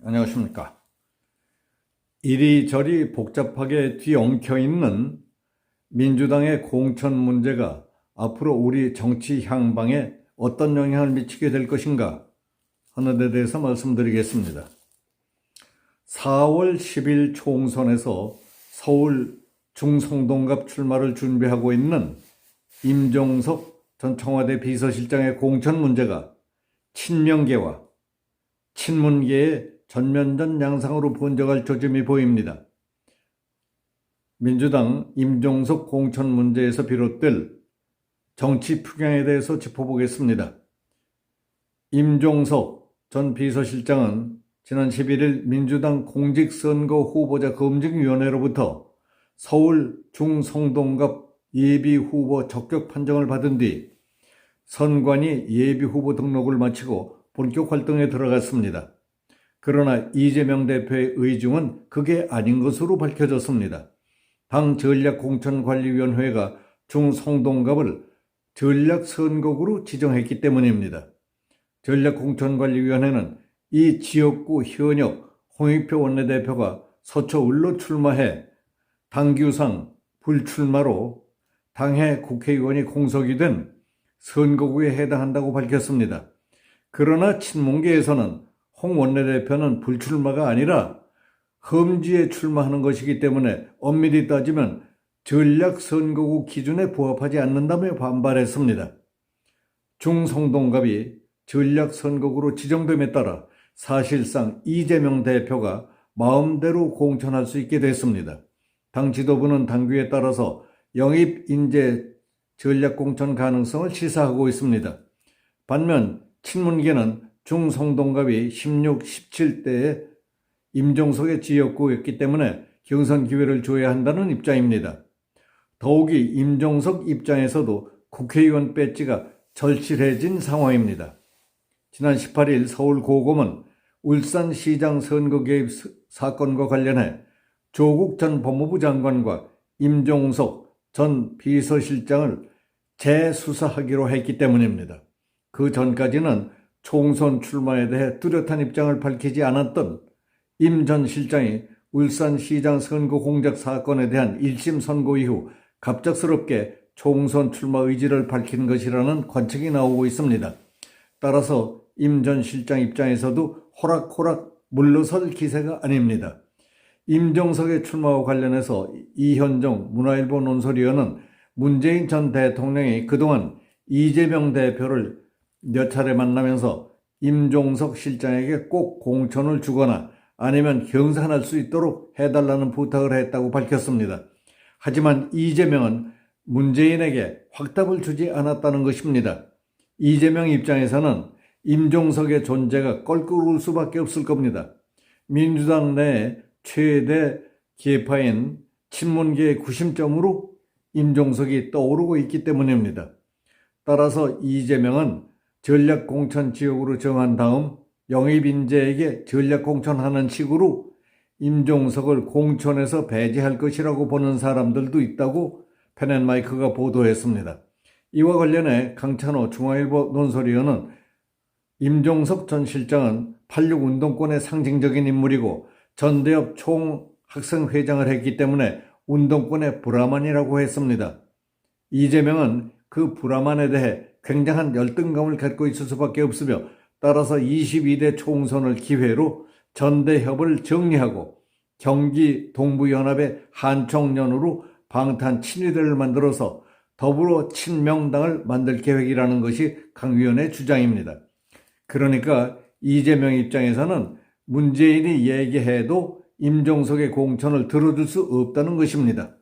안녕하십니까. 이리저리 복잡하게 뒤엉켜 있는 민주당의 공천 문제가 앞으로 우리 정치 향방에 어떤 영향을 미치게 될 것인가 하는 데 대해서 말씀드리겠습니다. 4월 10일 총선에서 서울 중성동갑 출마를 준비하고 있는 임종석 전 청와대 비서실장의 공천 문제가 친명계와 친문계의 전면전 양상으로 번져갈 조짐이 보입니다. 민주당 임종석 공천 문제에서 비롯될 정치 풍향에 대해서 짚어보겠습니다. 임종석 전 비서실장은 지난 11일 민주당 공직선거 후보자 검증위원회로부터 서울 중성동갑 예비후보 적격 판정을 받은 뒤 선관위 예비후보 등록을 마치고 본격 활동에 들어갔습니다. 그러나 이재명 대표의 의중은 그게 아닌 것으로 밝혀졌습니다. 당 전략공천관리위원회가 중성동갑을 전략선거구로 지정했기 때문입니다. 전략공천관리위원회는 이 지역구 현역 홍익표 원내대표가 서초을로 출마해 당규상 불출마로 당해 국회의원이 공석이 된 선거구에 해당한다고 밝혔습니다. 그러나 친문계에서는 홍 원내대표는 불출마가 아니라 험지에 출마하는 것이기 때문에 엄밀히 따지면 전략선거구 기준에 부합하지 않는다며 반발했습니다. 중성동갑이 전략선거구로 지정됨에 따라 사실상 이재명 대표가 마음대로 공천할 수 있게 됐습니다. 당 지도부는 당규에 따라서 영입 인재 전략공천 가능성을 시사하고 있습니다. 반면 친문계는 중성동갑이 16, 17대에 임종석의 지역구였기 때문에 경선 기회를 줘야 한다는 입장입니다. 더욱이 임종석 입장에서도 국회의원 배지가 절실해진 상황입니다. 지난 18일 서울고검은 울산시장 선거 개입 사건과 관련해 조국 전 법무부 장관과 임종석 전 비서실장을 재수사하기로 했기 때문입니다. 그 전까지는 총선 출마에 대해 뚜렷한 입장을 밝히지 않았던 임 전 실장이 울산시장 선거 공작 사건에 대한 1심 선고 이후 갑작스럽게 총선 출마 의지를 밝힌 것이라는 관측이 나오고 있습니다. 따라서 임 전 실장 입장에서도 호락호락 물러설 기세가 아닙니다. 임종석의 출마와 관련해서 이현정 문화일보 논설위원은 문재인 전 대통령이 그동안 이재명 대표를 몇 차례 만나면서 임종석 실장에게 꼭 공천을 주거나 아니면 경선할 수 있도록 해달라는 부탁을 했다고 밝혔습니다. 하지만 이재명은 문재인에게 확답을 주지 않았다는 것입니다. 이재명 입장에서는 임종석의 존재가 껄끄러울 수밖에 없을 겁니다. 민주당 내 최대 계파인 친문계의 구심점으로 임종석이 떠오르고 있기 때문입니다. 따라서 이재명은 전략공천 지역으로 정한 다음 영입인재에게 전략공천하는 식으로 임종석을 공천에서 배제할 것이라고 보는 사람들도 있다고 펜앤마이크가 보도했습니다. 이와 관련해 강찬호 중앙일보 논설위원은 임종석 전 실장은 86 운동권의 상징적인 인물이고 전대협 총학생회장을 했기 때문에 운동권의 브라만이라고 했습니다. 이재명은 그 브라만에 대해 굉장한 열등감을 갖고 있을 수밖에 없으며 따라서 22대 총선을 기회로 전대협을 정리하고 경기 동부연합의 한총련으로 방탄 친위대를 만들어서 더불어 친명당을 만들 계획이라는 것이 강 위원의 주장입니다. 그러니까 이재명 입장에서는 문재인이 얘기해도 임종석의 공천을 들어줄 수 없다는 것입니다.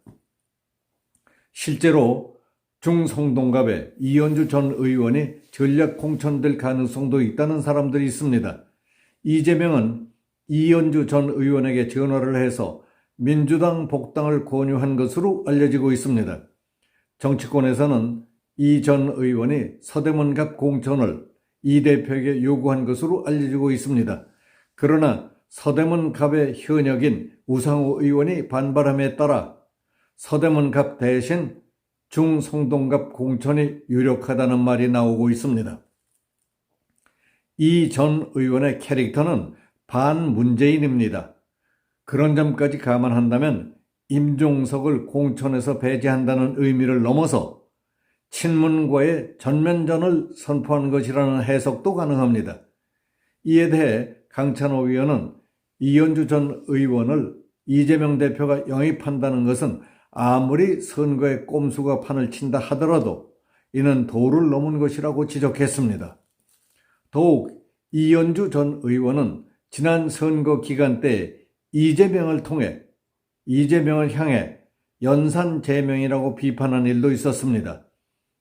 실제로 중성동갑에 이현주 전 의원이 전략 공천될 가능성도 있다는 사람들이 있습니다. 이재명은 이현주 전 의원에게 전화를 해서 민주당 복당을 권유한 것으로 알려지고 있습니다. 정치권에서는 이 전 의원이 서대문갑 공천을 이 대표에게 요구한 것으로 알려지고 있습니다. 그러나 서대문갑의 현역인 우상호 의원이 반발함에 따라 서대문갑 대신 중성동갑 공천이 유력하다는 말이 나오고 있습니다. 이 전 의원의 캐릭터는 반문재인입니다. 그런 점까지 감안한다면 임종석을 공천에서 배제한다는 의미를 넘어서 친문과의 전면전을 선포한 것이라는 해석도 가능합니다. 이에 대해 강찬호 위원은 이현주 전 의원을 이재명 대표가 영입한다는 것은 아무리 선거의 꼼수가 판을 친다 하더라도 이는 도를 넘은 것이라고 지적했습니다. 더욱 이현주 전 의원은 지난 선거 기간 때 이재명을 향해 연산제명이라고 비판한 일도 있었습니다.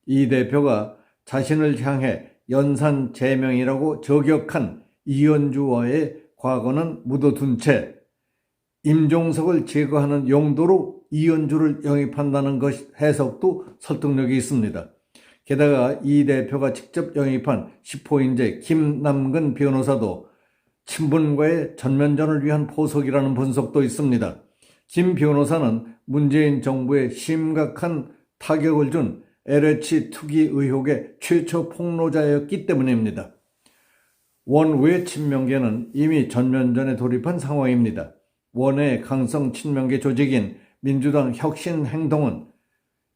이 대표가 자신을 향해 연산제명이라고 저격한 이현주와의 과거는 묻어둔 채 임종석을 제거하는 용도로 이현주를 영입한다는 해석도 설득력이 있습니다. 게다가 이 대표가 직접 영입한 10호인재 김남근 변호사도 친문과의 전면전을 위한 포석이라는 분석도 있습니다. 김 변호사는 문재인 정부에 심각한 타격을 준 LH 투기 의혹의 최초 폭로자였기 때문입니다. 원외 친명계는 이미 전면전에 돌입한 상황입니다. 원외 강성 친명계 조직인 민주당 혁신행동은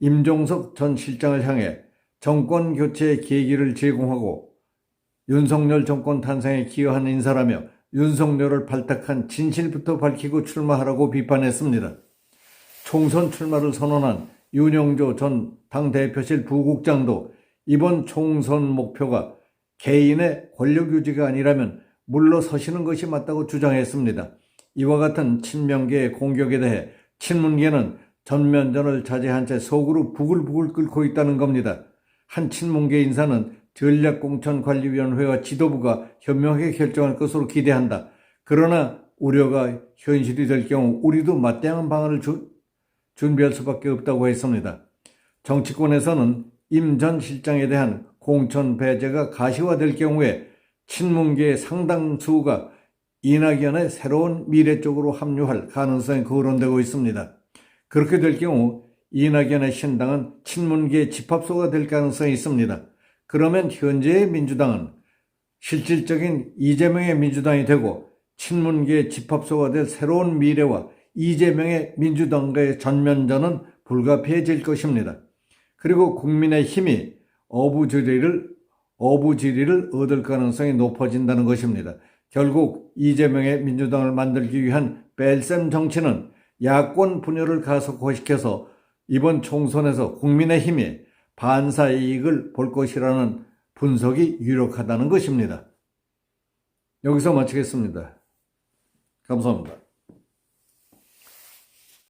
임종석 전 실장을 향해 정권 교체의 계기를 제공하고 윤석열 정권 탄생에 기여한 인사라며 윤석열을 발탁한 진실부터 밝히고 출마하라고 비판했습니다. 총선 출마를 선언한 윤영조 전 당대표실 부국장도 이번 총선 목표가 개인의 권력 유지가 아니라면 물러서시는 것이 맞다고 주장했습니다. 이와 같은 친명계의 공격에 대해 친문계는 전면전을 자제한 채 속으로 부글부글 끓고 있다는 겁니다. 한 친문계 인사는 전략공천관리위원회와 지도부가 현명하게 결정할 것으로 기대한다. 그러나 우려가 현실이 될 경우 우리도 맞대응한 방안을 준비할 수밖에 없다고 했습니다. 정치권에서는 임 전 실장에 대한 공천 배제가 가시화될 경우에 친문계의 상당수가 이낙연의 새로운 미래 쪽으로 합류할 가능성이 거론되고 있습니다. 그렇게 될 경우 이낙연의 신당은 친문계의 집합소가 될 가능성이 있습니다. 그러면 현재의 민주당은 실질적인 이재명의 민주당이 되고 친문계의 집합소가 될 새로운 미래와 이재명의 민주당과의 전면전은 불가피해질 것입니다. 그리고 국민의힘이 어부지리를 얻을 가능성이 높아진다는 것입니다. 결국 이재명의 민주당을 만들기 위한 뺄셈 정치는 야권 분열을 가속화시켜서 이번 총선에서 국민의힘이 반사이익을 볼 것이라는 분석이 유력하다는 것입니다. 여기서 마치겠습니다. 감사합니다.